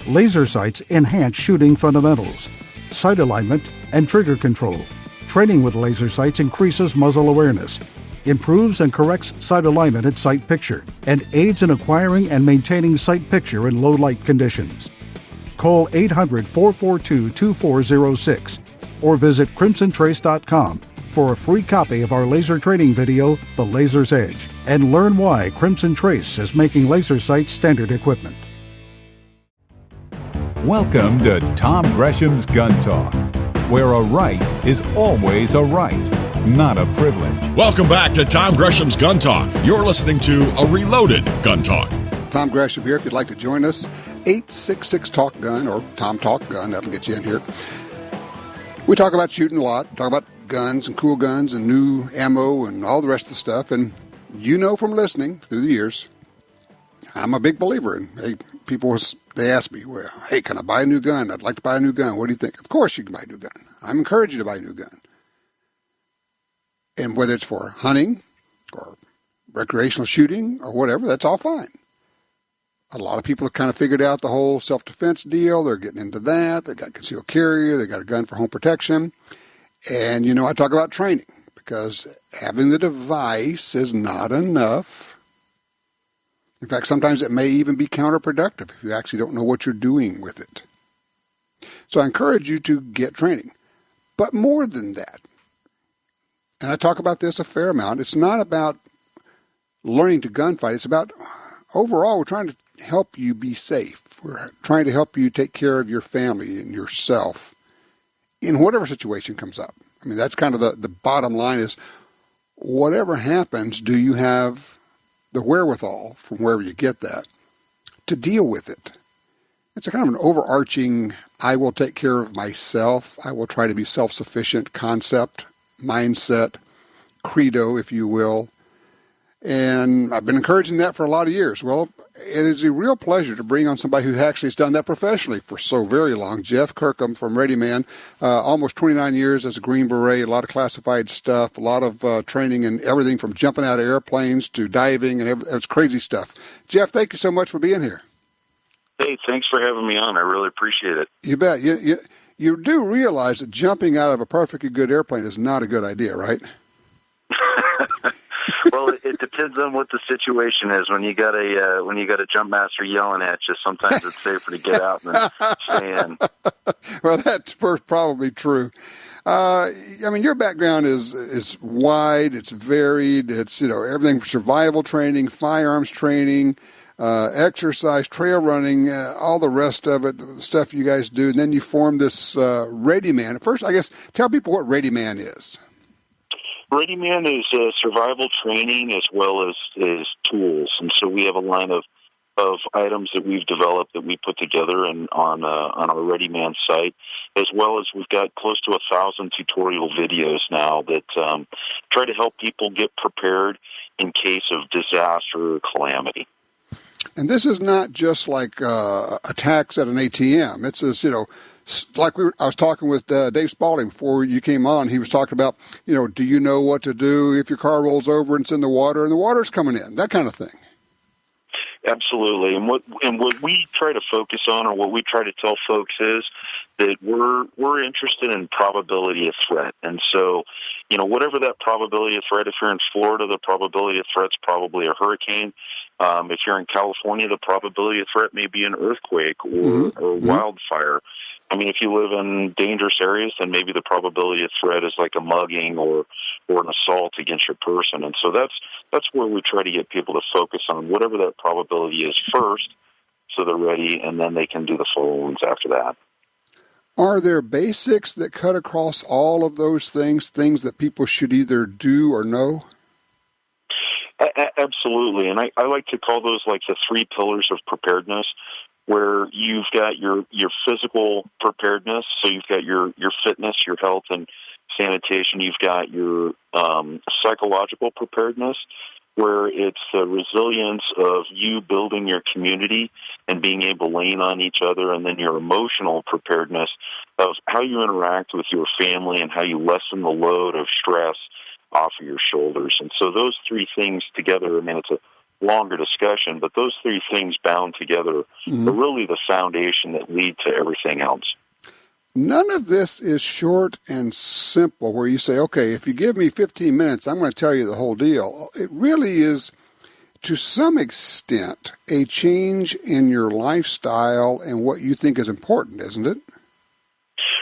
Laser sights enhance shooting fundamentals, sight alignment, and trigger control. Training with laser sights increases muzzle awareness, improves and corrects sight alignment at sight picture, and aids in acquiring and maintaining sight picture in low light conditions. Call 800-442-2406 or visit crimsontrace.com for a free copy of our laser training video, The Laser's Edge, and learn why Crimson Trace is making laser sights standard equipment. Welcome to Tom Gresham's Gun Talk, where a right is always a right, not a privilege. Welcome back to Tom Gresham's Gun Talk. You're listening to a reloaded Gun Talk. Tom Gresham here. If you'd like to join us, 866-TALK-GUN or Tom Talk Gun. That'll get you in here. We talk about shooting a lot, talk about guns and cool guns and new ammo and all the rest of the stuff. And you know from listening through the years, I'm a big believer in, hey, people, they ask me, well, hey, can I buy a new gun? I'd like to buy a new gun. What do you think? Of course you can buy a new gun. I'm encouraging you to buy a new gun. And whether it's for hunting or recreational shooting or whatever, that's all fine. A lot of people have kind of figured out the whole self-defense deal. They're getting into that. They got concealed carrier. They got a gun for home protection. And, you know, I talk about training because having the device is not enough. In fact, sometimes it may even be counterproductive if you actually don't know what you're doing with it. So I encourage you to get training. But more than that, and I talk about this a fair amount, it's not about learning to gunfight. It's about, overall, we're trying to help you be safe. We're trying to help you take care of your family and yourself in whatever situation comes up. I mean, that's kind of the bottom line is, whatever happens, do you have the wherewithal from wherever you get that to deal with it? It's a kind of an overarching, I will take care of myself, I will try to be self-sufficient concept, mindset, credo, if you will. And I've been encouraging that for a lot of years. Well, it is a real pleasure to bring on somebody who actually has done that professionally for so very long. Jeff Kirkham from ReadyMan, almost 29 years as a Green Beret, a lot of classified stuff, a lot of training and everything from jumping out of airplanes to diving and it's crazy stuff. Jeff, thank you so much for being here. Hey, thanks for having me on. I really appreciate it. You bet. You do realize that jumping out of a perfectly good airplane is not a good idea, right? Well, it depends on what the situation is. When you got a jump master yelling at you, sometimes it's safer to get out than stay in. Well, that's probably true. I mean, your background is wide. It's varied. It's everything from survival training, firearms training, exercise, trail running, all the rest of it, the stuff you guys do. And then you form this ReadyMan. First, I guess, tell people what ReadyMan is. ReadyMan is survival training as well as tools, and so we have a line of items that we've developed that we put together on our ReadyMan site, as well as we've got close to 1,000 tutorial videos now that try to help people get prepared in case of disaster or calamity. And this is not just like attacks at an ATM. It's as like I was talking with Dave Spalding before you came on. He was talking about, do you know what to do if your car rolls over and it's in the water and the water's coming in, that kind of thing. Absolutely. And what we try to focus on, or what we try to tell folks, is that we're interested in probability of threat. And so, whatever that probability of threat, if you're in Florida, the probability of threat's probably a hurricane. If you're in California, the probability of threat may be an earthquake or wildfire. I mean, if you live in dangerous areas, then maybe the probability of threat is like a mugging or an assault against your person. And so that's where we try to get people to focus on whatever that probability is first, so they're ready, and then they can do the follow-ons after that. Are there basics that cut across all of those things that people should either do or know? Absolutely. And I like to call those like the 3 pillars of preparedness, where you've got your physical preparedness, so you've got your fitness, your health, and sanitation. You've got your psychological preparedness, where it's the resilience of you building your community and being able to lean on each other, and then your emotional preparedness of how you interact with your family and how you lessen the load of stress off of your shoulders. And so those 3 things together, I mean, it's a longer discussion, but those three things bound together are really the foundation that lead to everything else. None of this is short and simple where you say, okay, if you give me 15 minutes, I'm going to tell you the whole deal. It really is, to some extent, a change in your lifestyle and what you think is important, isn't it?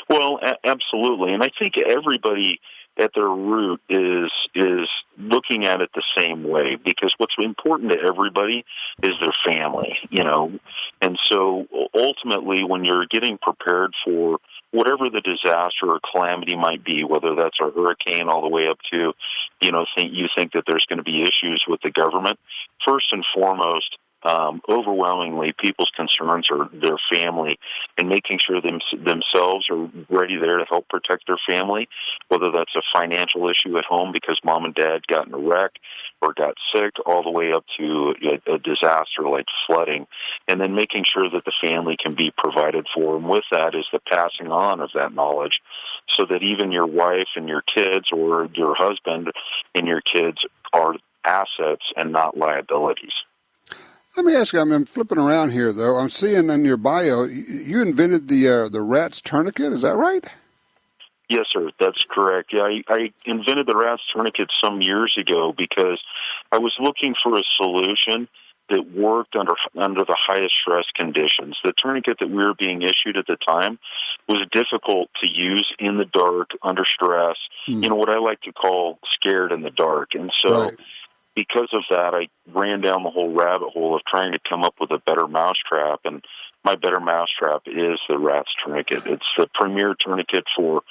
Well, absolutely. And I think everybody at their root is looking at it the same way, because what's important to everybody is their family, And so ultimately, when you're getting prepared for whatever the disaster or calamity might be, whether that's a hurricane all the way up to, you think that there's going to be issues with the government, first and foremost, overwhelmingly, people's concerns are their family and making sure themselves are ready there to help protect their family, whether that's a financial issue at home because mom and dad got in a wreck or got sick, all the way up to a disaster like flooding, and then making sure that the family can be provided for. And with that is the passing on of that knowledge, so that even your wife and your kids, or your husband and your kids, are assets and not liabilities. Let me ask you, I'm flipping around here, though. I'm seeing in your bio, you invented the rat's tourniquet. Is that right? Yes, sir. That's correct. Yeah, I invented the rat's tourniquet some years ago because I was looking for a solution that worked under the highest stress conditions. The tourniquet that we were being issued at the time was difficult to use in the dark, under stress, what I like to call scared in the dark. And so because of that, I ran down the whole rabbit hole of trying to come up with a better mousetrap, and my better mousetrap is the rat's tourniquet. It's the premier tourniquet for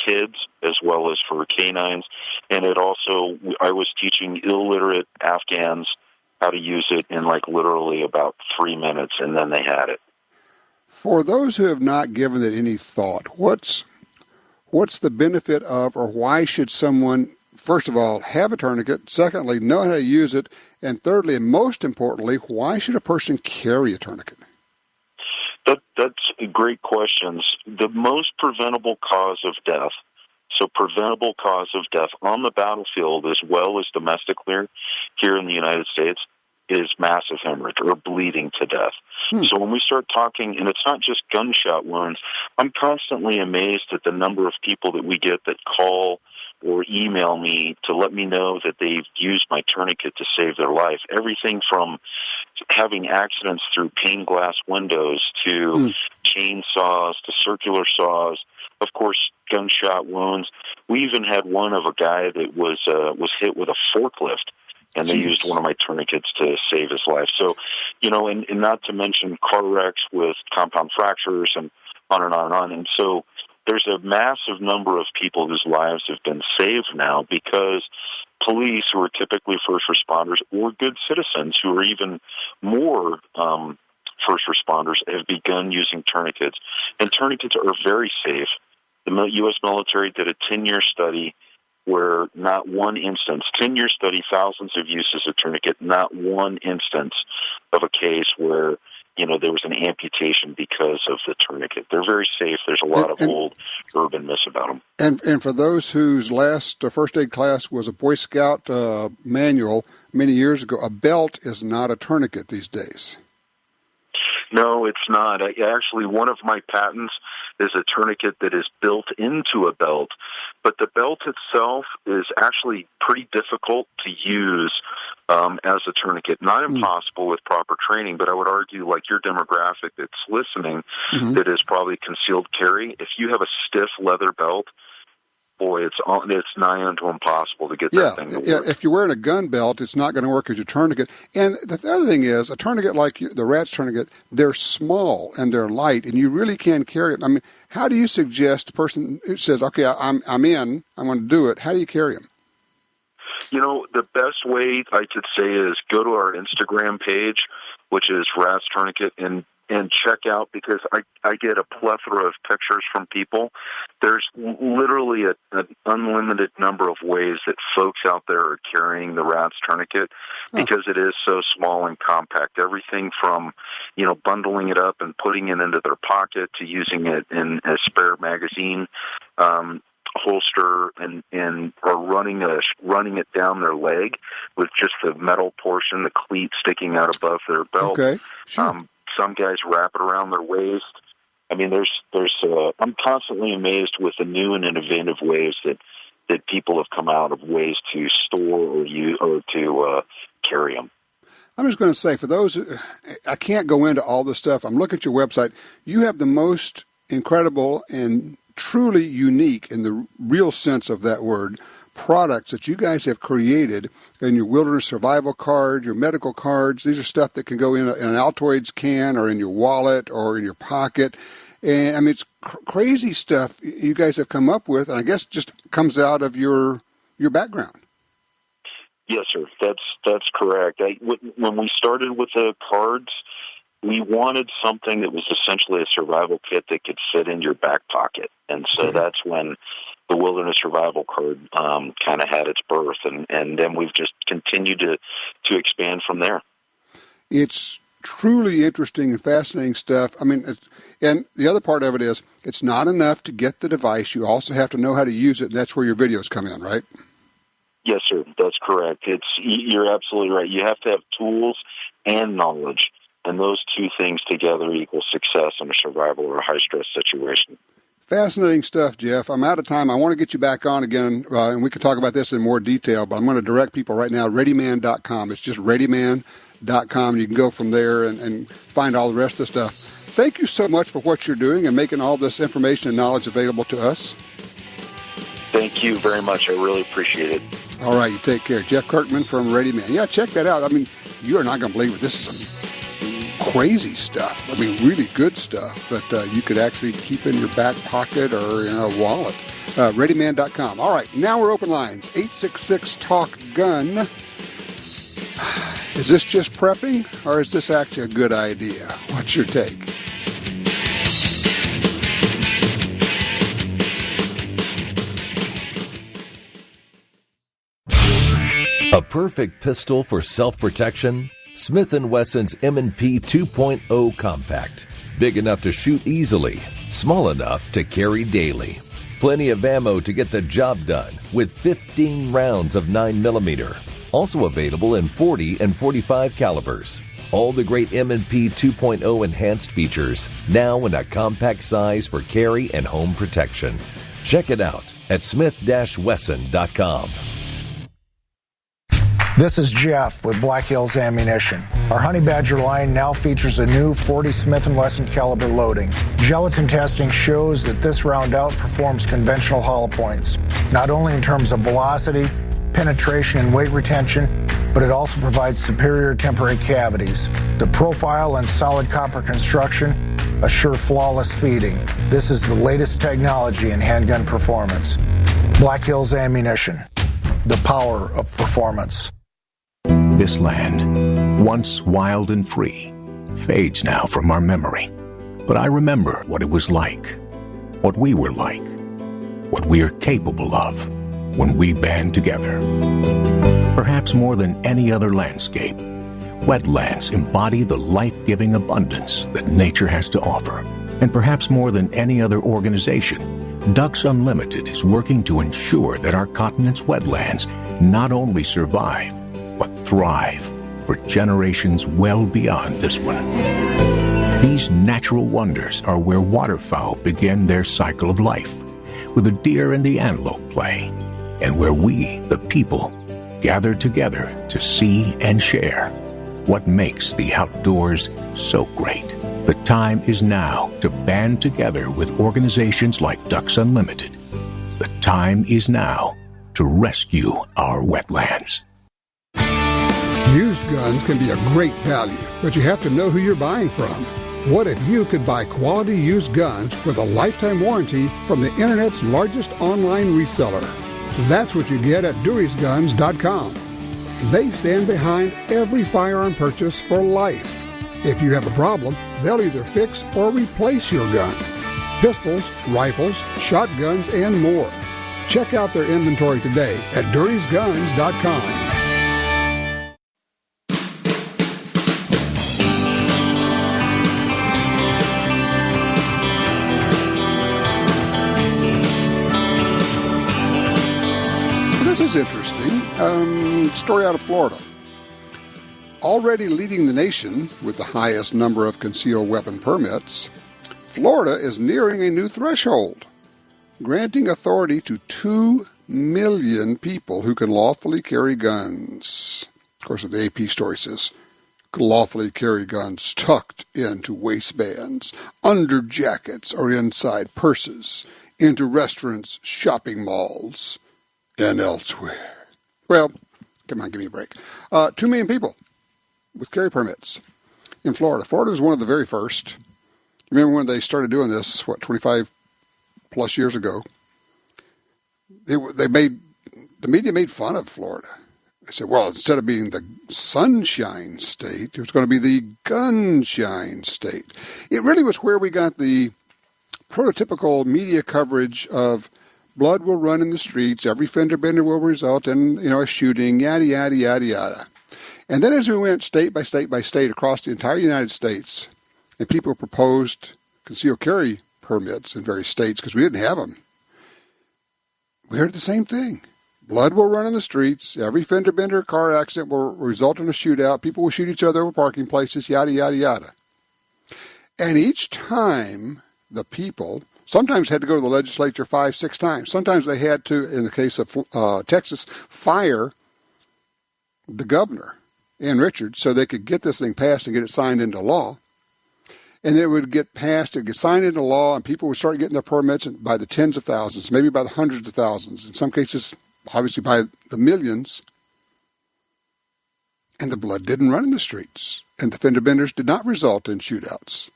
kids as well as for canines, and I was teaching illiterate Afghans how to use it in literally about 3 minutes, and then they had it. For those who have not given it any thought, what's the benefit of, or why should someone, first of all, have a tourniquet, secondly, know how to use it, and thirdly, and most importantly, why should a person carry a tourniquet? That's great questions. The most preventable cause of death, on the battlefield as well as domestically here in the United States, is massive hemorrhage or bleeding to death. So when we start talking, and it's not just gunshot wounds, I'm constantly amazed at the number of people that we get that call or email me to let me know that they've used my tourniquet to save their life. Everything from having accidents through pane glass windows to chainsaws to circular saws, of course, gunshot wounds. We even had one of a guy that was hit with a forklift, and they used one of my tourniquets to save his life. So, and not to mention car wrecks with compound fractures and on and on and on. And so there's a massive number of people whose lives have been saved now because police, who are typically first responders, or good citizens who are even more first responders, have begun using tourniquets. And tourniquets are very safe. The U.S. military did a 10-year study where not one instance, 10-year study, thousands of uses of tourniquet, not one instance of a case where there was an amputation because of the tourniquet. They're very safe. There's a lot of old urban myths about them. And for those whose last first aid class was a Boy Scout manual many years ago, a belt is not a tourniquet these days. No, it's not. Actually, one of my patents is a tourniquet that is built into a belt, but the belt itself is actually pretty difficult to use as a tourniquet. Not impossible with proper training, but I would argue, like your demographic that's listening, that is probably concealed carry, if you have a stiff leather belt, boy, it's nigh unto impossible to get that thing to work. Yeah, if you're wearing a gun belt, it's not going to work as your tourniquet. And the other thing is, a tourniquet like the rat's tourniquet, they're small and they're light, and you really can carry it. I mean, how do you suggest a person who says, okay, I'm going to do it, how do you carry them? The best way I could say is go to our Instagram page, which is Rat's Tourniquet, and check out, because I get a plethora of pictures from people. There's literally an unlimited number of ways that folks out there are carrying the Rat's Tourniquet because it is so small and compact. Everything from, bundling it up and putting it into their pocket to using it in a spare magazine. holster and are running it down their leg with just the metal portion, the cleat sticking out above their belt. Okay, sure. Some guys wrap it around their waist. I mean, I'm constantly amazed with the new and innovative ways that people have come out of ways to store or use or to carry them. I'm just going to say, for those, I can't go into all this stuff. I'm looking at your website. You have the most incredible and truly unique, in the real sense of that word, products that you guys have created in your wilderness survival card, your medical cards. These are stuff that can go in an Altoids can or in your wallet or in your pocket. And I mean, it's crazy stuff you guys have come up with, and I guess just comes out of your background. Yes, sir. That's correct. When we started with the cards, we wanted something that was essentially a survival kit that could fit in your back pocket. And so that's when the Wilderness Survival Card kind of had its birth. And then we've just continued to expand from there. It's truly interesting and fascinating stuff. I mean, and the other part of it is, it's not enough to get the device. You also have to know how to use it, and that's where your videos come in, right? Yes, sir. That's correct. You're absolutely right. You have to have tools and knowledge, and those two things together equal success in a survival or a high-stress situation. Fascinating stuff, Jeff. I'm out of time. I want to get you back on again, and we can talk about this in more detail, but I'm going to direct people right now, ReadyMan.com. It's just ReadyMan.com. You can go from there and find all the rest of the stuff. Thank you so much for what you're doing and making all this information and knowledge available to us. Thank you very much. I really appreciate it. All right, you take care. Jeff Kirkham from ReadyMan. Yeah, check that out. I mean, you are not going to believe it. This is some crazy stuff. I mean, really good stuff that you could actually keep in your back pocket or in a wallet. ReadyMan.com. All right, now we're open lines. 866-TALK-GUN. Is this just prepping, or is this actually a good idea? What's your take? A perfect pistol for self-protection? Smith & Wesson's M&P 2.0 Compact. Big enough to shoot easily, small enough to carry daily. Plenty of ammo to get the job done with 15 rounds of 9mm. Also available in 40 and 45 calibers. All the great M&P 2.0 enhanced features, now in a compact size for carry and home protection. Check it out at smith-wesson.com. This is Jeff with Black Hills Ammunition. Our Honey Badger line now features a new 40 Smith & Wesson caliber loading. Gelatin testing shows that this round outperforms conventional hollow points, not only in terms of velocity, penetration, and weight retention, but it also provides superior temporary cavities. The profile and solid copper construction assure flawless feeding. This is the latest technology in handgun performance. Black Hills Ammunition, the power of performance. This land, once wild and free, fades now from our memory. But I remember what it was like, what we were like, what we are capable of when we band together. Perhaps more than any other landscape, wetlands embody the life-giving abundance that nature has to offer. And perhaps more than any other organization, Ducks Unlimited is working to ensure that our continent's wetlands not only survive, but thrive for generations well beyond this one. These natural wonders are where waterfowl begin their cycle of life, where the deer and the antelope play, and where we, the people, gather together to see and share what makes the outdoors so great. The time is now to band together with organizations like Ducks Unlimited. The time is now to rescue our wetlands. Used guns can be a great value, but you have to know who you're buying from. What if you could buy quality used guns with a lifetime warranty from the Internet's largest online reseller? That's what you get at DuriesGuns.com. They stand behind every firearm purchase for life. If you have a problem, they'll either fix or replace your gun. Pistols, rifles, shotguns, and more. Check out their inventory today at DuriesGuns.com. Story out of Florida. Already leading the nation with the highest number of concealed weapon permits, Florida is nearing a new threshold, granting authority to 2 million people who can lawfully carry guns. Of course, the AP story says, lawfully carry guns tucked into waistbands, under jackets, or inside purses, into restaurants, shopping malls, and elsewhere. Well, come on, give me a break. 2 million people with carry permits in Florida. Florida is one of the very first. Remember when they started doing this, 25 plus years ago? The media made fun of Florida. They said, well, instead of being the sunshine state, it was going to be the gunshine state. It really was where we got the prototypical media coverage of blood will run in the streets, every fender bender will result in, a shooting, yada, yada, yada, yada. And then as we went state by state by state across the entire United States, and people proposed concealed carry permits in various states because we didn't have them, we heard the same thing. Blood will run in the streets. Every fender bender car accident will result in a shootout. People will shoot each other over parking places, yada, yada, yada. And each time the people sometimes had to go to the legislature 5-6 times. Sometimes they had to, in the case of Texas, fire the governor, Ann Richards, so they could get this thing passed and get it signed into law. And it would get passed, it would get signed into law, and people would start getting their permits by the tens of thousands, maybe by the hundreds of thousands. In some cases, obviously by the millions. And the blood didn't run in the streets. And the fender benders did not result in shootouts.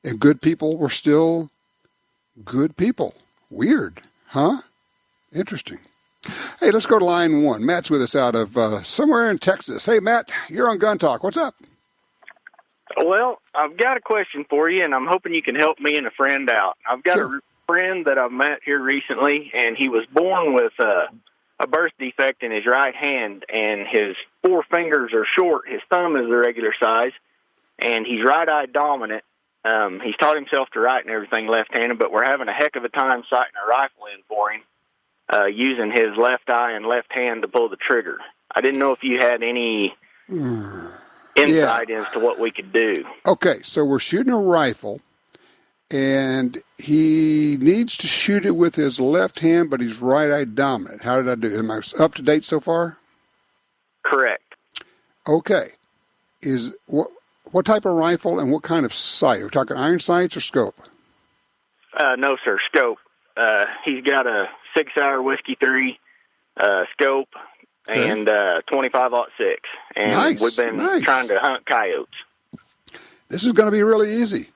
And good people were still good people. Weird, huh? Interesting. Hey, let's go to line 1. Matt's with us out of somewhere in Texas. Hey, Matt, you're on Gun Talk. What's up? Well, I've got a question for you, and I'm hoping you can help me and a friend out. I've got a friend that I've met here recently, and he was born with a birth defect in his right hand, and his 4 fingers are short. His thumb is the regular size, and he's right-eye dominant. He's taught himself to write and everything left-handed, but we're having a heck of a time sighting a rifle in for him, using his left eye and left hand to pull the trigger. I didn't know if you had any insight as to what we could do. Okay, so we're shooting a rifle, and he needs to shoot it with his left hand, but he's right-eye dominant. How did I do? Am I up to date so far? Correct. Okay. What type of rifle and what kind of sight? Are we talking iron sights or scope? No, sir, scope. He's got a 6-hour Whiskey 3 scope and 25-06. And we've been trying to hunt coyotes. This is going to be really easy.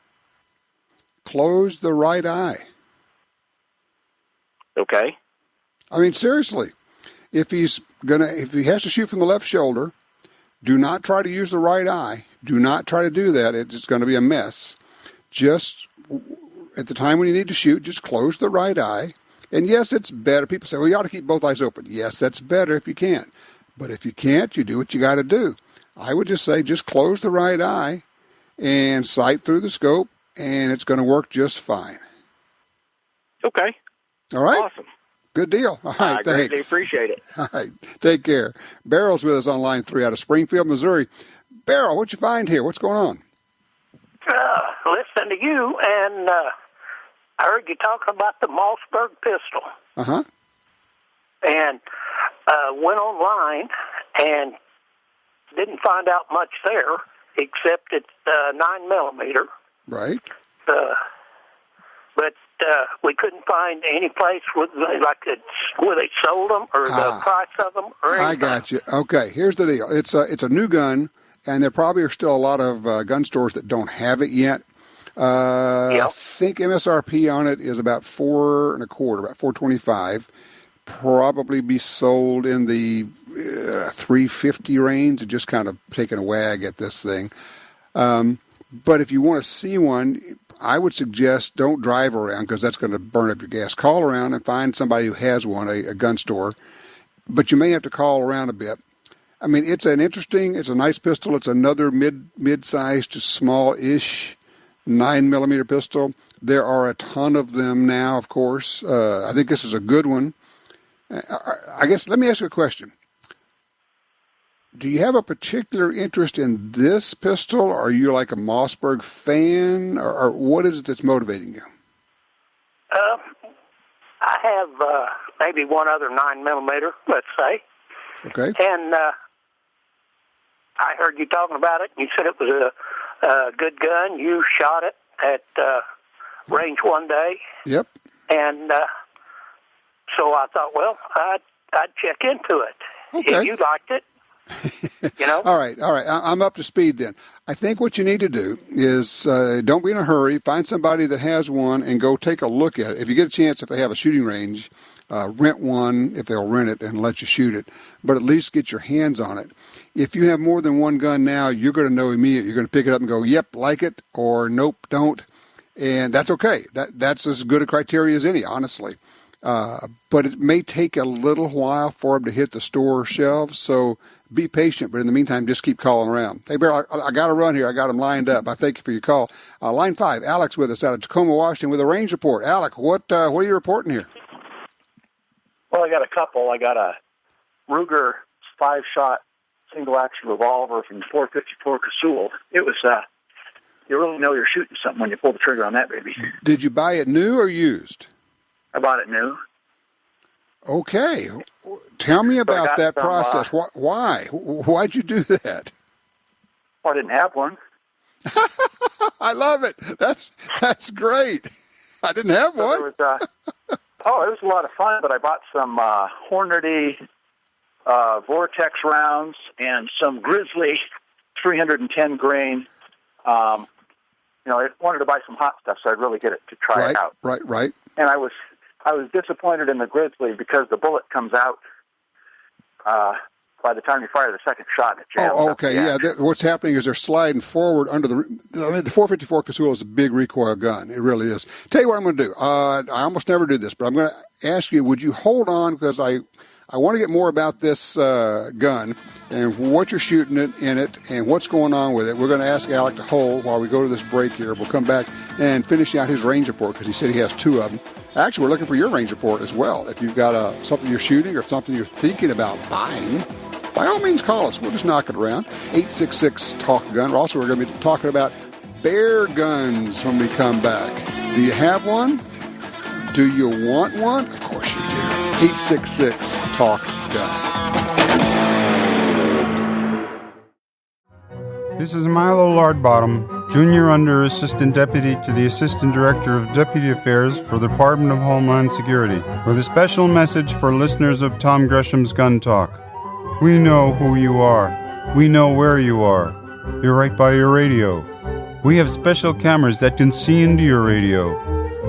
Close the right eye. Okay. I mean, seriously, if he has to shoot from the left shoulder, do not try to use the right eye. Do not try to do that. It's going to be a mess. Just at the time when you need to shoot, just close the right eye. And yes, it's better. People say, well, you ought to keep both eyes open. Yes, that's better if you can. But if you can't, you do what you got to do. I would just say just close the right eye and sight through the scope, and it's going to work just fine. Okay. All right? Awesome. Good deal. All right, I greatly appreciate it. All right, take care. Beryl's with us on line 3 out of Springfield, Missouri. Beryl, what'd you find here? What's going on? Listening to you, and I heard you talking about the Mossberg pistol. Uh-huh. And went online and didn't find out much there, except it's 9mm. Right. But we couldn't find any place where they sold them or the price of them or anything. I got you. Okay, here's the deal. It's a new gun, and there probably are still a lot of gun stores that don't have it yet. I think MSRP on it is about $4.25, about $4.25. Probably be sold in the $3.50 range. And just kind of taking a wag at this thing. But if you want to see one, I would suggest don't drive around because that's going to burn up your gas. Call around and find somebody who has one, a gun store. But you may have to call around a bit. I mean, it's a nice pistol. It's another mid-sized to small-ish 9mm pistol. There are a ton of them now, of course. I think this is a good one. I guess, let me ask you a question. do you have a particular interest in this pistol? Or are you like a Mossberg fan? Or what is it that's motivating you? I have maybe one other 9mm, let's say. Okay. And I heard you talking about it. You said it was a good gun. You shot it at range one day. Yep. And so I thought, well, I'd check into it. Okay. If you liked it, you know. All right. I'm up to speed then. I think what you need to do is don't be in a hurry. Find somebody that has one and go take a look at it. If you get a chance, if they have a shooting range, rent one if they'll rent it and let you shoot it. But at least get your hands on it. If you have more than one gun now, you're going to know immediately. You're going to pick it up and go, yep, like it, or nope, don't. And that's okay. That's as good a criteria as any, honestly. But it may take a little while for them to hit the store shelves, so be patient. But in the meantime, just keep calling around. Hey, Bear, I got to run here. I got them lined up. I thank you for your call. Line 5, Alex with us out of Tacoma, Washington, with a range report. Alec, what are you reporting here? Well, I got a couple. I got a Ruger 5-shot single-action revolver from 454 Casull. It was, you really know you're shooting something when you pull the trigger on that baby. Did you buy it new or used? I bought it new. Okay. Tell me about that process. Why? Why'd you do that? Well, I didn't have one. I love it. That's great. I didn't have one. It was a lot of fun, but I bought some Hornady Vortex rounds and some Grizzly 310 grain. I wanted to buy some hot stuff, so I'd really get it to try it out. Right. And I was disappointed in the Grizzly because the bullet comes out by the time you fire the second shot. And it jams okay, yeah. What's happening is they're sliding forward under the 454 Casull is a big recoil gun. It really is. Tell you what I'm going to do. I almost never do this, but I'm going to ask you, would you hold on, because I want to get more about this gun and what you're shooting in it and what's going on with it. We're going to ask Alec to hold while we go to this break here. We'll come back and finish out his range report because he said he has 2 of them. Actually, we're looking for your range report as well. If you've got something you're shooting or something you're thinking about buying, by all means call us. We'll just knock it around. 866-TALK-GUN. Also, we're going to be talking about bear guns when we come back. Do you have one? Do you want one? Of course you do. 866-TALK-GUN. This is Milo Lardbottom, Junior Under Assistant Deputy to the Assistant Director of Deputy Affairs for the Department of Homeland Security, with a special message for listeners of Tom Gresham's Gun Talk. We know who you are. We know where you are. You're right by your radio. We have special cameras that can see into your radio.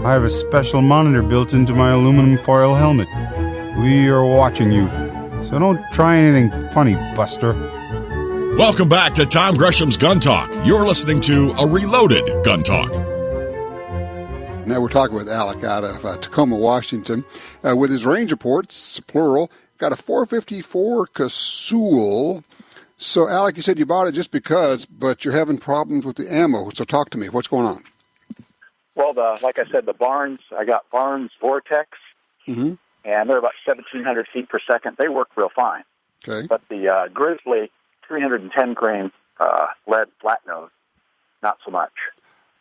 I have a special monitor built into my aluminum foil helmet. We are watching you. So don't try anything funny, Buster. Welcome back to Tom Gresham's Gun Talk. You're listening to a reloaded Gun Talk. Now we're talking with Alec out of Tacoma, Washington, with his range reports, plural. Got a 454 Casull. So, Alec, you said you bought it just because, but you're having problems with the ammo. So talk to me. What's going on? Well, like I said, I got Barnes Vortex, and they're about 1,700 feet per second. They work real fine. Okay. But the Grizzly 310 grain lead flat nose, not so much.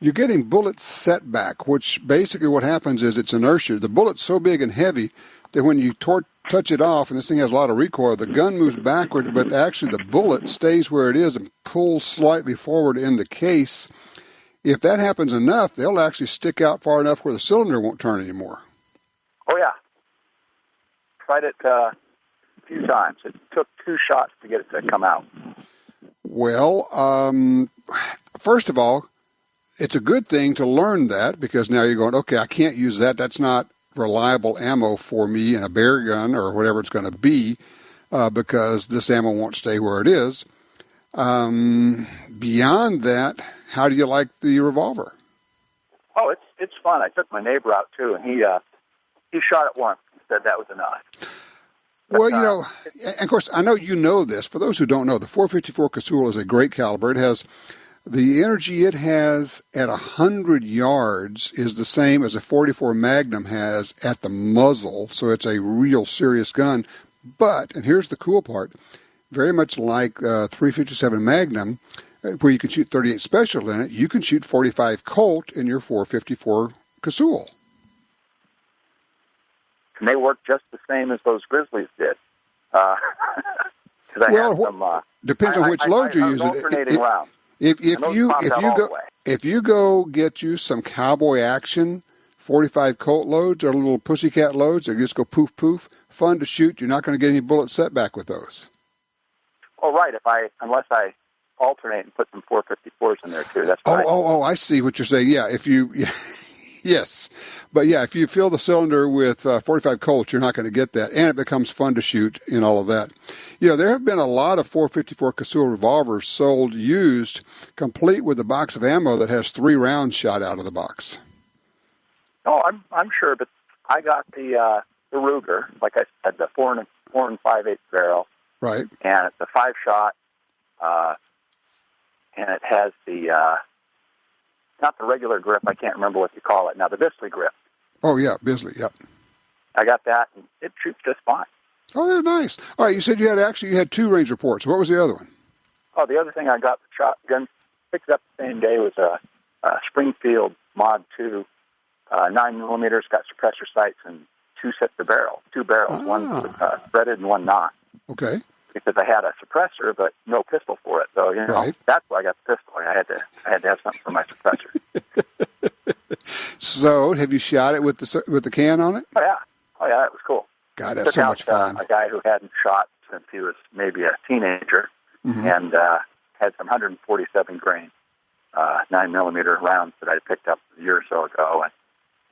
You're getting bullet setback, which basically what happens is it's inertia. The bullet's so big and heavy that when you touch it off, and this thing has a lot of recoil, the gun moves backward, but actually the bullet stays where it is and pulls slightly forward in the case. If that happens enough, they'll actually stick out far enough where the cylinder won't turn anymore. Oh, yeah. Tried it a few times. It took 2 shots to get it to come out. Well, first of all, it's a good thing to learn that, because now you're going, okay, I can't use that. That's not reliable ammo for me in a bear gun or whatever it's going to be, because this ammo won't stay where it is. Beyond that, how do you like the revolver? Oh, it's fun. I took my neighbor out too, and he shot it once and said that was enough. But, well, and of course, I know you know this. For those who don't know, the 454 Casull is a great caliber. It has the energy it has at 100 yards is the same as a 44 Magnum has at the muzzle, so it's a real serious gun. But, and here's the cool part, very much like 357 Magnum, where you can shoot 38 Special in it. You can shoot 45 Colt in your 454 Casull. And they work just the same as those Grizzlies did. Depends on which load you're using. Alternating rounds. If you go get you some cowboy action 45 Colt loads or little pussycat loads, they just go poof poof, fun to shoot. You're not going to get any bullet setback with those. Oh, right. Unless I alternate and put some 454s in there too. That's right. I see what you're saying. Yeah, yes. But yeah, if you fill the cylinder with 45 Colts, you're not going to get that, and it becomes fun to shoot in all of that. There have been a lot of 454 Casull revolvers sold used, complete with a box of ammo that has 3 rounds shot out of the box. Oh, I'm sure, but I got the Ruger, like I said, the 4 and 5/8 barrel, right? And it's a 5-shot, and it has the not the regular grip. I can't remember what you call it now. The Bisley grip. Oh yeah, Bisley. Yep. I got that, and it shoots just fine. Oh, they're nice. All right, you said you had 2 range reports. What was the other one? Oh, the other thing I got the shotgun picked up the same day was a Springfield Mod 2 9mm, got suppressor sights and 2 sets of barrels. 2 barrels, one threaded and one not. Okay. Because I had a suppressor but no pistol for it, so right. That's why I got the pistol. I had to have something for my suppressor. So, have you shot it with the can on it? Oh yeah, that was cool. God, that's so much fun. A guy who hadn't shot since he was maybe a teenager, and had some 147 grain 9mm rounds that I picked up a year or so ago,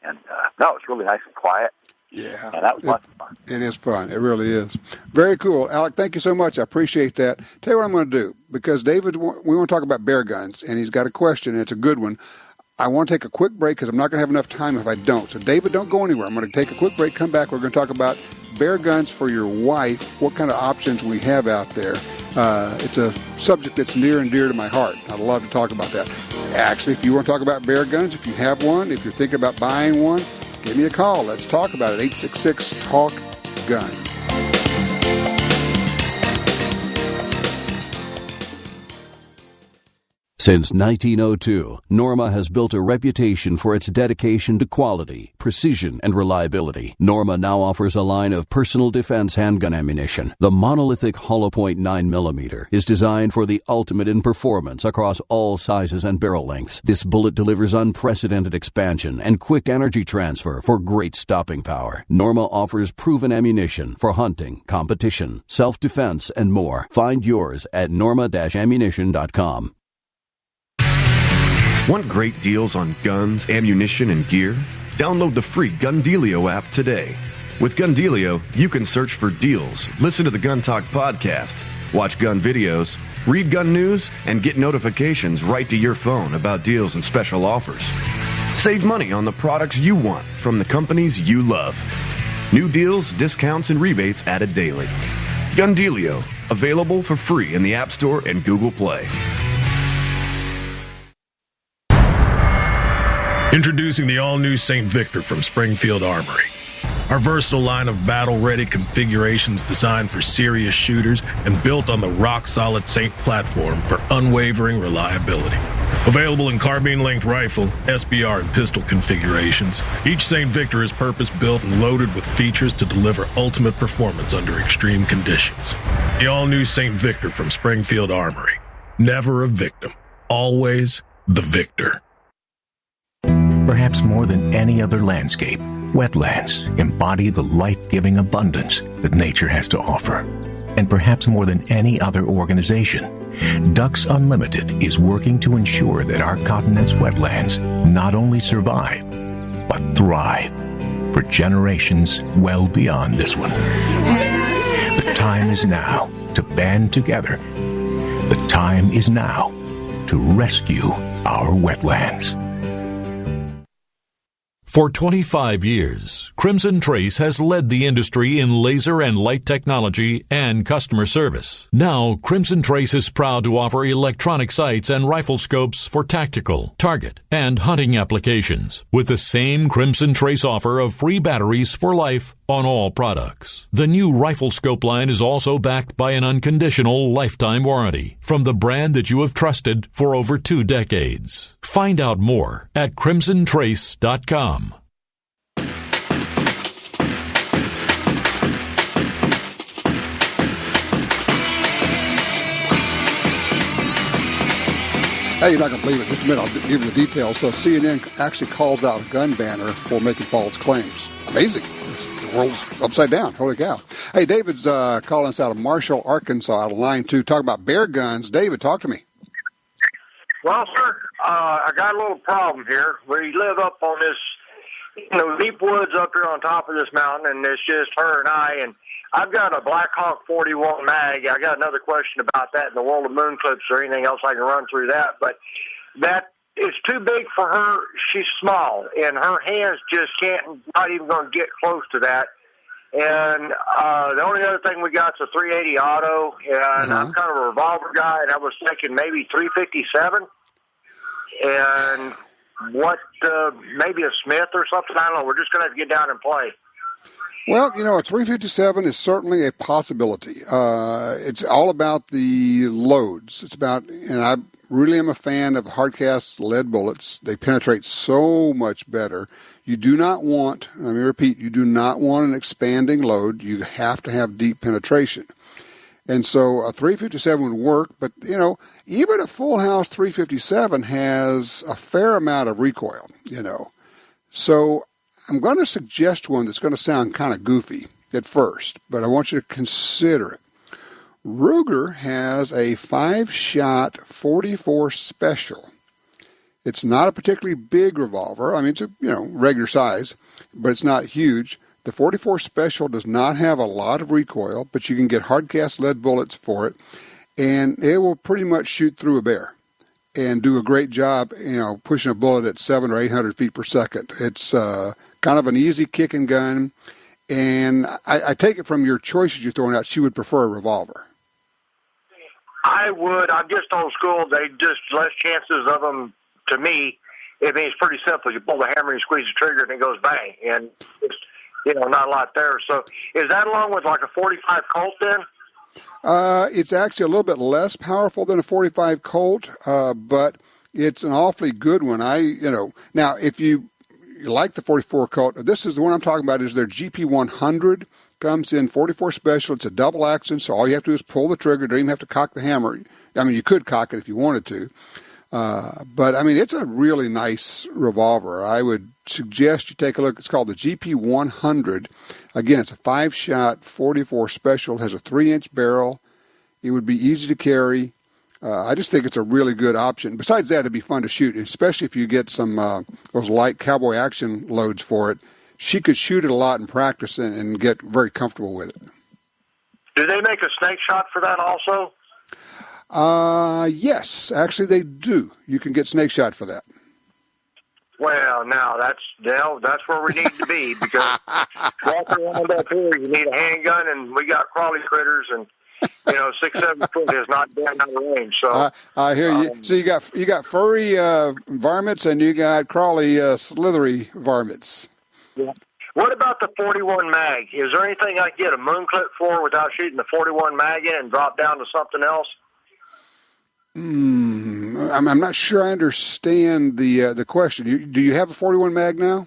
and no, it was really nice and quiet. Yeah, and that was lots of fun. It is fun. It really is. Very cool. Alec, thank you so much. I appreciate that. Tell you what I'm going to do, because David, we want to talk about bear guns, and he's got a question, and it's a good one. I want to take a quick break because I'm not going to have enough time if I don't. So, David, don't go anywhere. I'm going to take a quick break, come back. We're going to talk about bear guns for your wife, what kind of options we have out there. It's a subject that's near and dear to my heart. I'd love to talk about that. Actually, if you want to talk about bear guns, if you have one, if you're thinking about buying one, give me a call. Let's talk about it. 866-TALK-GUN. Since 1902, Norma has built a reputation for its dedication to quality, precision, and reliability. Norma now offers a line of personal defense handgun ammunition. The monolithic hollow point 9mm is designed for the ultimate in performance across all sizes and barrel lengths. This bullet delivers unprecedented expansion and quick energy transfer for great stopping power. Norma offers proven ammunition for hunting, competition, self-defense, and more. Find yours at norma-ammunition.com. Want great deals on guns, ammunition, and gear? Download the free Gundealio app today. With Gundealio, you can search for deals, listen to the Gun Talk podcast, watch gun videos, read gun news, and get notifications right to your phone about deals and special offers. Save money on the products you want from the companies you love. New deals, discounts, and rebates added daily. Gundealio, available for free in the App Store and Google Play. Introducing the all-new St. Victor from Springfield Armory. Our versatile line of battle-ready configurations designed for serious shooters and built on the rock-solid St. platform for unwavering reliability. Available in carbine-length rifle, SBR, and pistol configurations, each St. Victor is purpose-built and loaded with features to deliver ultimate performance under extreme conditions. The all-new St. Victor from Springfield Armory. Never a victim. Always the victor. Perhaps more than any other landscape, wetlands embody the life-giving abundance that nature has to offer. And perhaps more than any other organization, Ducks Unlimited is working to ensure that our continent's wetlands not only survive, but thrive for generations well beyond this one. The time is now to band together. The time is now to rescue our wetlands. For 25 years, Crimson Trace has led the industry in laser and light technology and customer service. Now, Crimson Trace is proud to offer electronic sights and rifle scopes for tactical, target, and hunting applications, with the same Crimson Trace offer of free batteries for life on all products. The new rifle scope line is also backed by an unconditional lifetime warranty from the brand that you have trusted for over 2 decades. Find out more at crimsontrace.com. Hey, you're not going to believe it. Just a minute, I'll give you the details. So CNN actually calls out a gun banner for making false claims. Amazing. The world's upside down. Holy cow. Hey, David's calling us out of Marshall, Arkansas, out of line 2, talking about bear guns. David, talk to me. Well, sir, I got a little problem here. We live up on this, deep woods up here on top of this mountain, and it's just her and I, and I've got a Black Hawk 41 mag. I got another question about that in the world of moon clips or anything else I can run through that, but that is too big for her. She's small, and her hands just not even going to get close to that. And the only other thing we got is a 380 auto, and I'm kind of a revolver guy, and I was thinking maybe 357, and maybe a Smith or something. I don't know. We're just going to have to get down and play. Well, a 357 is certainly a possibility. It's all about the loads. It's about, and I really am a fan of hardcast lead bullets. They penetrate so much better. You do not want, let me repeat, you do not want an expanding load. You have to have deep penetration. And so a 357 would work, but, even a full house 357 has a fair amount of recoil, So I'm going to suggest one that's going to sound kind of goofy at first, but I want you to consider it. Ruger has a 5-shot 44 Special. It's not a particularly big revolver. I mean, it's a regular size, but it's not huge. The 44 Special does not have a lot of recoil, but you can get hardcast lead bullets for it, and it will pretty much shoot through a bear and do a great job, pushing a bullet at 700 or 800 feet per second. It's kind of an easy kicking gun, and I take it from your choices you're throwing out, she would prefer a revolver. I would. I'm just old school. They just less chances of them. To me, it's pretty simple. You pull the hammer and you squeeze the trigger and it goes bang. And it's, not a lot there. So is that along with like a 45 Colt then? It's actually a little bit less powerful than a 45 Colt, but it's an awfully good one. Now if you like the 44 Colt, this is the one I'm talking about, is their GP100. Comes in 44 Special. It's a double action, so all you have to do is pull the trigger. Don't even have to cock the hammer. I mean, you could cock it if you wanted to. But it's a really nice revolver. I would suggest you take a look. It's called the GP100. Again, it's a 5-shot 44 Special. It has a 3-inch barrel. It would be easy to carry. I just think it's a really good option. Besides that, it'd be fun to shoot, especially if you get some those light cowboy action loads for it. She could shoot it a lot in practice and get very comfortable with it. Do they make a snake shot for that also? Yes, actually they do. You can get snake shot for that. Well, now that's where we need to be, because walking around up here, you need a handgun, and we got crawly critters, and 6-7 foot is not down out of range. So I hear you. So you got furry varmints, and you got crawly, slithery varmints. Yeah. What about the 41 mag? Is there anything I can get a moon clip for without shooting the 41 mag in and drop down to something else? I'm not sure I understand the question. Do you have a 41 mag now?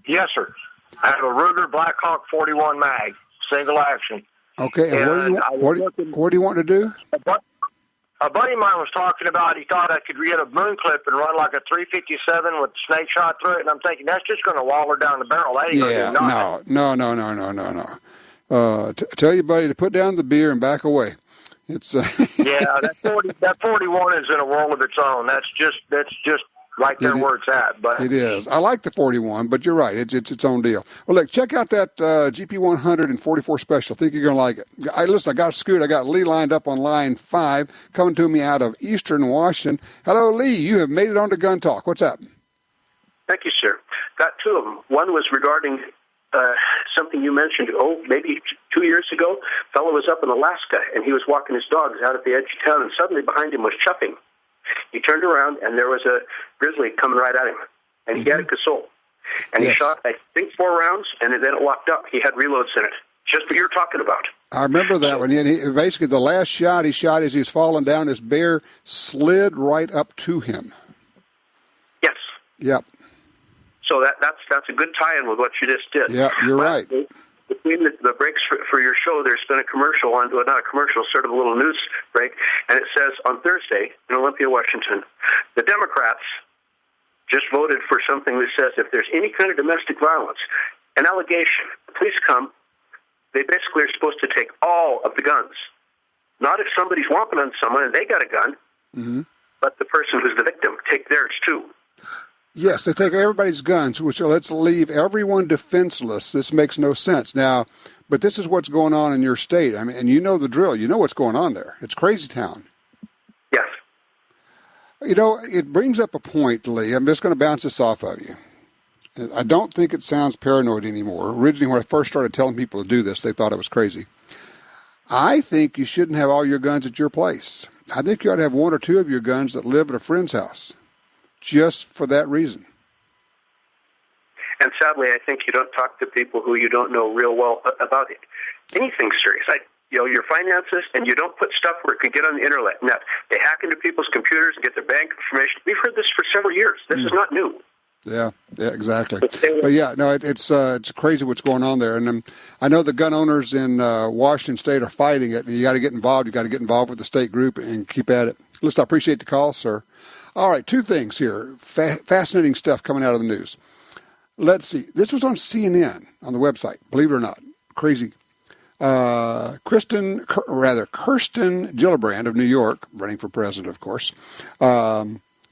Yes, sir. I have a Ruger Black Hawk 41 mag, single action. Okay, and what do you want to do? A buddy of mine was talking about, he thought I could get a moon clip and run like a 357 with snake shot through it, and I'm thinking that's just going to wall her down the barrel. That ain't going to do nothing. No. Tell your buddy to put down the beer and back away. It's yeah, that 41 is in a world of its own. That's just right there where it's at. But it is. I like the 41, but you're right. It's its own deal. Well, look, check out that GP100 and 44 Special. I think you're going to like it. Listen, I got Scoot. I got Lee lined up on line 5, coming to me out of Eastern Washington. Hello, Lee. You have made it on to Gun Talk. What's up? Thank you, sir. got two of them. One was regarding something you mentioned, maybe 2 years ago. A fellow was up in Alaska, and he was walking his dogs out at the edge of town, and suddenly behind him was chuffing. He turned around, and there was a grizzly coming right at him, and he had a Gasol. And he shot, I think, 4 rounds, and then it locked up. He had reloads in it, just what you're talking about. I remember that one. Basically, the last shot he shot as he was falling down, his bear slid right up to him. Yes. Yep. So that's a good tie-in with what you just did. Yeah, you're right. Between the breaks for your show, there's been a commercial on, well, not a commercial, sort of a little news break, and it says on Thursday in Olympia, Washington, the Democrats just voted for something that says if there's any kind of domestic violence, an allegation, police come, they basically are supposed to take all of the guns. Not if somebody's whomping on someone and they got a gun, but the person who's the victim, take theirs too. Yes, they take everybody's guns, which let's leave everyone defenseless. This makes no sense. Now, but this is what's going on in your state. I mean, and you know the drill. You know what's going on there. It's crazy town. Yes. You know, it brings up a point, Lee. I'm just going to bounce this off of you. I don't think it sounds paranoid anymore. Originally, when I first started telling people to do this, they thought it was crazy. I think you shouldn't have all your guns at your place. I think you ought to have 1 or 2 of your guns that live at a friend's house, just for that reason. And sadly, I think you don't talk to people who you don't know real well about it. Anything serious. Your finances, and you don't put stuff where it can get on the internet. They hack into people's computers and get their bank information. We've heard this for several years. This is not new. Yeah, exactly. But yeah, no, it's crazy what's going on there. And I know the gun owners in Washington State are fighting it. And you got to get involved. You got to get involved with the state group and keep at it. Listen, I appreciate the call, sir. All right, 2 things here. Fascinating stuff coming out of the news. Let's see. This was on CNN on the website. Believe it or not, crazy. Kirsten Gillibrand of New York, running for president, of course.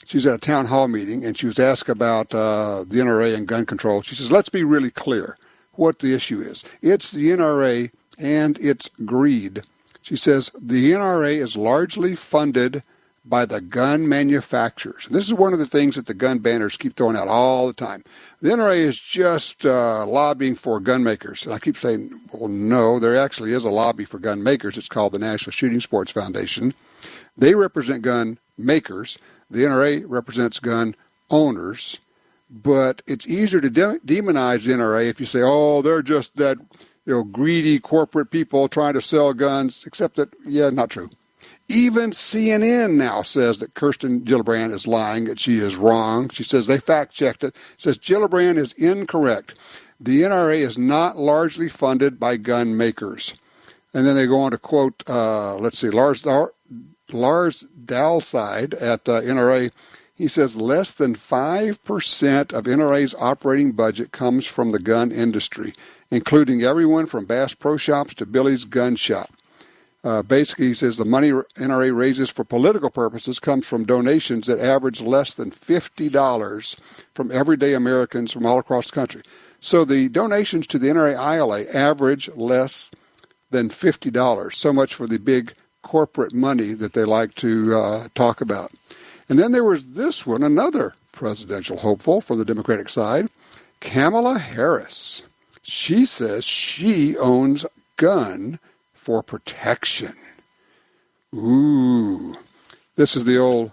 She's at a town hall meeting, and she was asked about the NRA and gun control. She says, let's be really clear what the issue is. It's the NRA and its greed. She says, the NRA is largely funded by the gun manufacturers. This is one of the things that the gun banners keep throwing out all the time. The NRA is just lobbying for gun makers. And I keep saying, well, no, there actually is a lobby for gun makers. It's called the National Shooting Sports Foundation. They represent gun makers. The NRA represents gun owners. But it's easier to demonize the NRA if you say, oh, they're just that greedy corporate people trying to sell guns, except that, not true. Even CNN now says that Kirsten Gillibrand is lying, that she is wrong. She says they fact-checked it. Says Gillibrand is incorrect. The NRA is not largely funded by gun makers. And then they go on to quote, Lars Dalside at NRA. He says less than 5% of NRA's operating budget comes from the gun industry, including everyone from Bass Pro Shops to Billy's Gun Shop. Basically, he says the money NRA raises for political purposes comes from donations that average less than $50 from everyday Americans from all across the country. So the donations to the NRA ILA average less than $50. So much for the big corporate money that they like to talk about. And then there was this one, another presidential hopeful from the Democratic side, Kamala Harris. She says she owns gun for protection. Ooh. This is the old,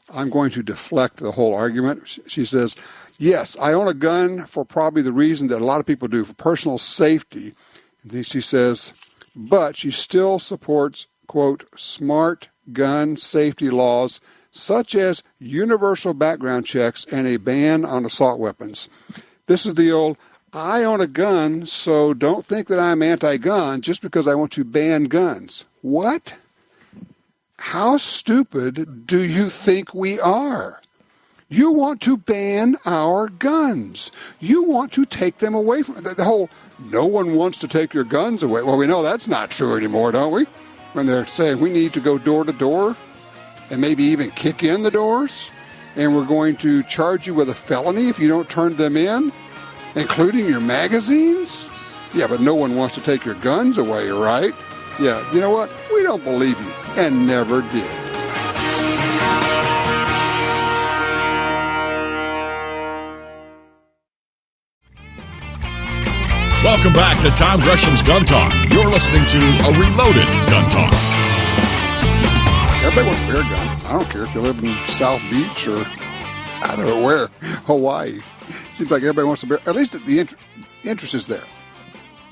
I'm going to deflect the whole argument. She says, yes, I own a gun for probably the reason that a lot of people do, for personal safety. And then she says, but she still supports, quote, smart gun safety laws such as universal background checks and a ban on assault weapons. This is the old, I own a gun, so don't think that I'm anti-gun just because I want to ban guns. What? How stupid do you think we are? You want to ban our guns. You want to take them away from the whole, no one wants to take your guns away. Well, we know that's not true anymore, don't we? When they're saying we need to go door to door and maybe even kick in the doors, and we're going to charge you with a felony if you don't turn them in, including your magazines? Yeah, but no one wants to take your guns away, right? Yeah, you know what? We don't believe you, and never did. Welcome back to Tom Gresham's Gun Talk. You're listening to a reloaded Gun Talk. Everybody wants a bear gun. I don't care if you live in South Beach or I don't know where, Hawaii. Seems like everybody wants a bear. At least the interest is there.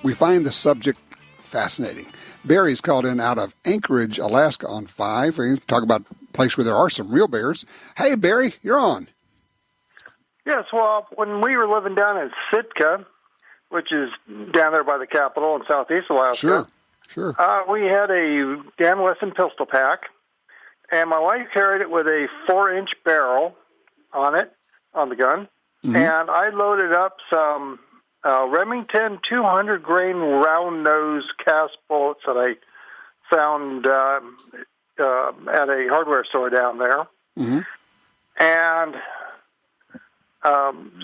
We find the subject fascinating. Barry's called in out of Anchorage, Alaska on 5. We talk about a place where there are some real bears. Hey, Barry, you're on. Yes, well, when we were living down in Sitka, which is down there by the capital in southeast Alaska. Sure. We had a Dan Wesson pistol pack, and my wife carried it with a 4-inch barrel on it, on the gun, and I loaded up some Remington 200 grain round nose cast bullets that I found at a hardware store down there, and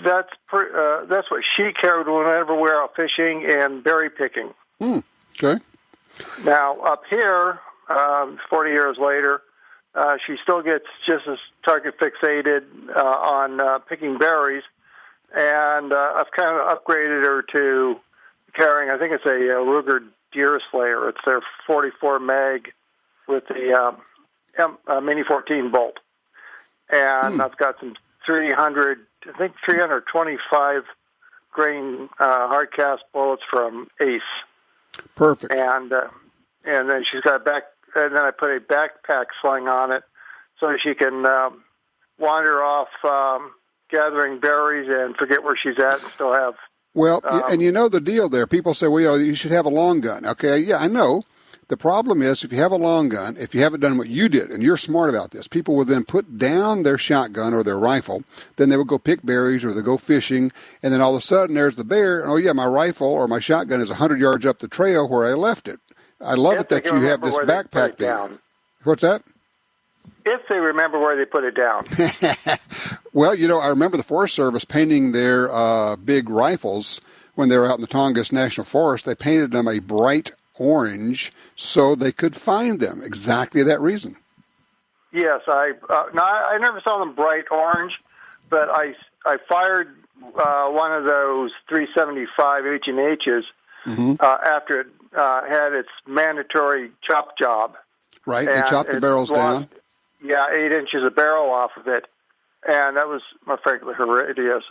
that's what she carried whenever we were out fishing and berry picking. Okay. Now, up here, 40 years later, she still gets just as target fixated on picking berries, and I've kind of upgraded her to carrying, I think it's a Ruger Deer Slayer. It's their 44 mag with the Mini 14 bolt. And I've got some 325 grain hard cast bullets from Ace. Perfect. And then she's got and then I put a backpack sling on it so she can wander off gathering berries and forget where she's at and still have. Well, and you know the deal there. People say, well, you should have a long gun. Okay, yeah, I know. The problem is if you have a long gun, if you haven't done what you did, and you're smart about this, people will then put down their shotgun or their rifle, then they will go pick berries or they go fishing, and then all of a sudden there's the bear. Oh, yeah, my rifle or my shotgun is 100 yards up the trail where I left it. I love it that you have this backpack there. What's that? If they remember where they put it down. Well, you know, I remember the Forest Service painting their big rifles when they were out in the Tongass National Forest. They painted them a bright orange so they could find them. Exactly that reason. Yes, I never saw them bright orange, but I fired one of those 375 H&H's after it had its mandatory chop job. Right, they chopped the barrels down. Yeah, 8 inches of barrel off of it, and that was frankly horrendous.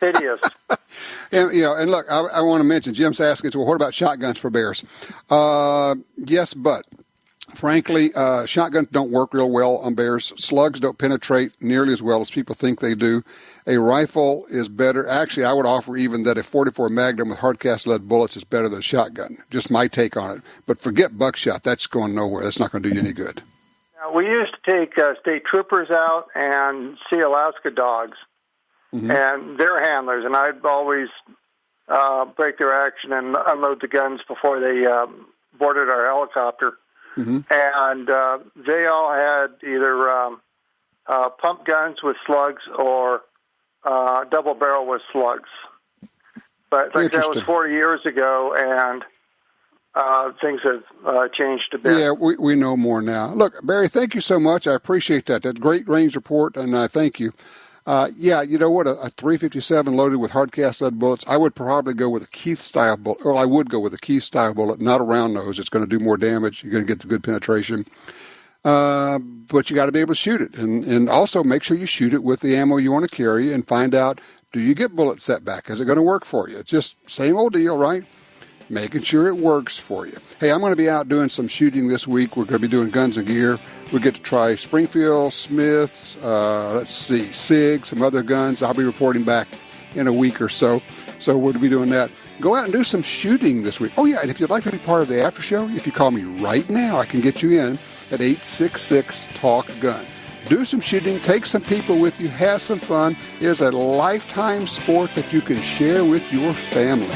Hideous. And, you know, and look, I want to mention, Jim's asking, well, what about shotguns for bears? Yes, but frankly, shotguns don't work real well on bears. Slugs don't penetrate nearly as well as people think they do. A rifle is better. Actually, I would offer even that a 44 Magnum with hard cast lead bullets is better than a shotgun. Just my take on it. But forget buckshot. That's going nowhere. That's not going to do you any good. Now, we used to take state troopers out and see Alaska dogs. And their handlers, and I'd always break their action and unload the guns before they boarded our helicopter. And they all had either pump guns with slugs or double barrel with slugs. But like that was 40 years ago, and things have changed a bit. Yeah, we know more now. Look, Barry, thank you so much. I appreciate that. That's a great range report, and thank you. Yeah, you know what? A 357 loaded with hard cast lead bullets, I would probably go with a Keith-style bullet. Or I would go with a Keith-style bullet, not a round nose. It's going to do more damage. You're going to get the good penetration. But you got to be able to shoot it. And also make sure you shoot it with the ammo you want to carry and find out, do you get bullet setback? Is it going to work for you? It's just same old deal, right? Making sure it works for you. Hey, I'm going to be out doing some shooting this week. We're going to be doing guns and gear. We get to try Springfield, Smith's, SIG, some other guns. I'll be reporting back in a week or so. So we'll be doing that. Go out and do some shooting this week. Oh, yeah, and if you'd like to be part of the after show, if you call me right now, I can get you in at 866-TALK-GUN. Do some shooting, take some people with you, have some fun. It is a lifetime sport that you can share with your family.